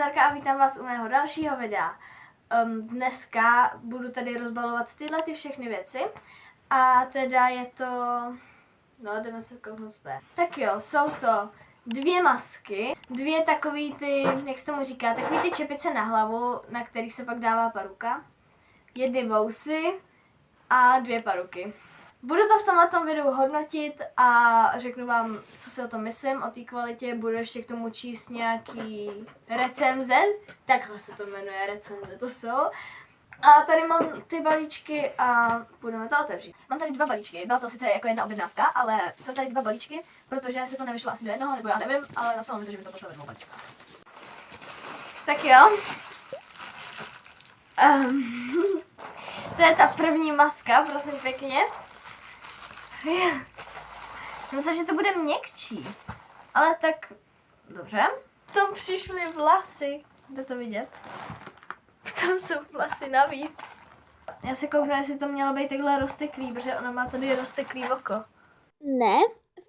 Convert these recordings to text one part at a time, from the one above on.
Natarka a vítám vás u mého dalšího videa. Dneska budu tady rozbalovat tyhle všechny věci. A teda je to... No, jdeme se kouknout, co to je. Tak jo, jsou to 2 masky, 2 takový ty, jak se tomu říká, takový ty čepice na hlavu, na kterých se pak dává paruka. 1 vousy a 2 paruky. Budu to v tomhletom videu hodnotit a řeknu vám, co si o tom myslím, o té kvalitě, budu ještě k tomu číst nějaký recenze, takhle se to jmenuje, recenze to jsou. A tady mám ty balíčky a budeme to otevřít. Mám tady 2 balíčky, byla to sice jako jedna objednávka, ale jsou tady 2 balíčky, protože se to nevyšlo asi do jednoho, nebo já nevím, ale napsalo mi to, že mi to pošlo ve 2 balíčkách. Tak jo. To je ta první maska, prosím pěkně. Myslím, že to bude měkčí, ale tak dobře. Tam přišly vlasy, jde to vidět? Tam jsou vlasy navíc. Já se kouknu, jestli to mělo být takhle rozteklý, protože ona má tady rozteklý oko. Ne,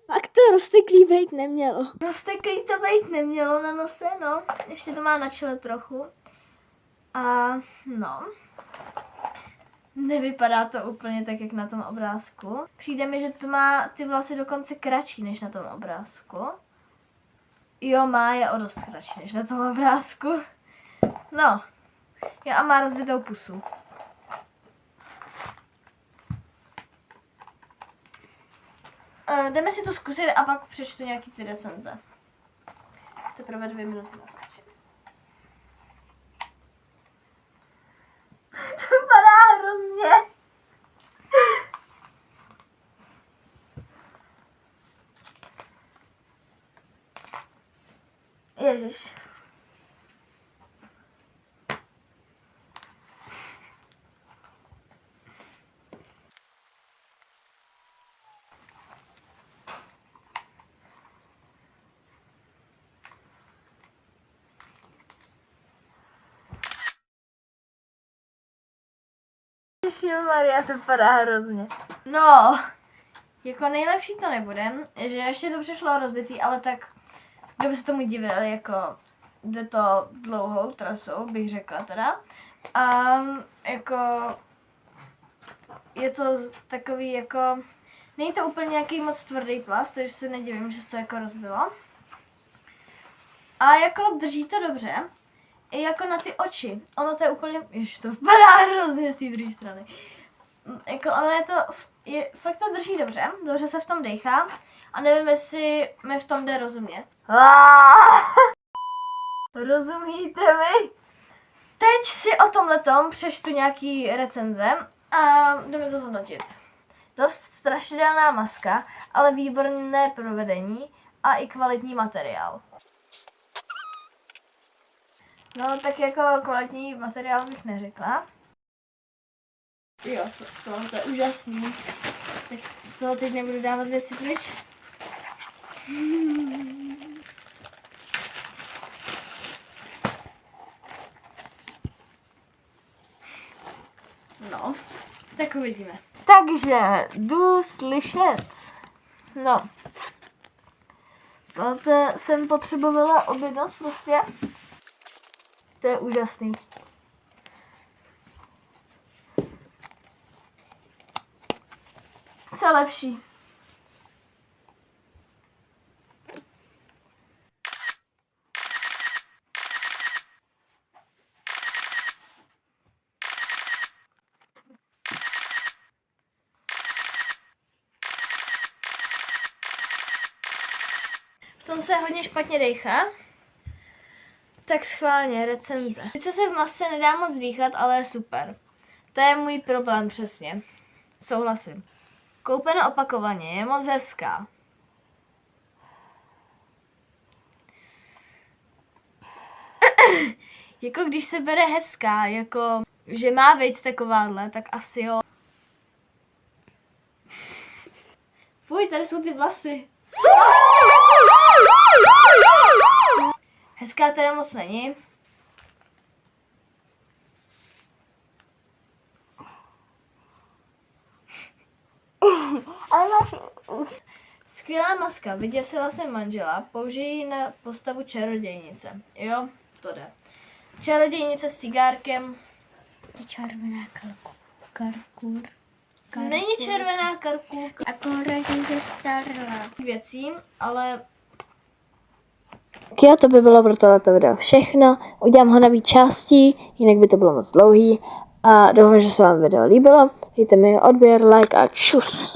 fakt to rozteklý být nemělo. Rozteklý to být nemělo na nose, no. Ještě to má na čele trochu. A no. Nevypadá to úplně tak, jak na tom obrázku. Přijde mi, že to má ty vlasy dokonce kratší než na tom obrázku. Jo, má je o dost kratší než na tom obrázku. No. Jo, a má rozbitou pusu. Jdeme si to zkusit a pak přečtu nějaký ty recenze. Teprve 2 minuty natáčím. To vypadá hrozně. Ježiš. Maria, to vypadá hrozně. No, jako nejlepší to nebude, že ještě to přišlo rozbitý, ale tak, kdo by se tomu divil, jako jde to dlouhou trasou, bych řekla teda. A jako je to takový jako, není to úplně nějaký moc tvrdý plast, takže se nedivím, že se to jako rozbilo. A jako drží to dobře. I jako na ty oči. Ono to je úplně, ježiš, to vypadá hrozně z té druhé strany. Jako ono je to, fakt to drží dobře, dobře se v tom dejchá. A nevím, jestli mi v tom jde rozumět. Rozumíte mi? Teď si o tomhletom přečtu nějaký recenze a jdeme to zhodnotit. Dost strašidelná maska, ale výborné provedení a i kvalitní materiál. No, tak jako kvalitní materiál bych neřekla. Jo, to je úžasný. Tak z toho teď nebudu dávat věci pryč. No, tak uvidíme. Takže jdu slyšet. No. To jsem potřebovala objednat prostě. To je úžasný. Co je lepší? V tom se hodně špatně dejchá. Tak schválně, recenze. Sice se v masce nedá moc dýchat, ale je super. To je můj problém přesně. Souhlasím. Koupeno opakovaně, je moc hezká. Jako když se bere hezká, jako že má být takováhle, tak asi jo. Fuj, tady jsou ty vlasy. Hezká teda moc není. Ale máš... Skvělá maska, vyděsila jsem manžela, použij ji na postavu čarodějnice. Jo, to jde. Čarodějnice s cigárkem. Červená karkur. Není červená karkulka. A kohoraží se starla. Věcí, ale Jo, to by bylo pro tohleto video všechno. Udělám ho na víc částí, jinak by to bylo moc dlouhý. A doufám, že se vám video líbilo. Dejte mi odběr, like a čus.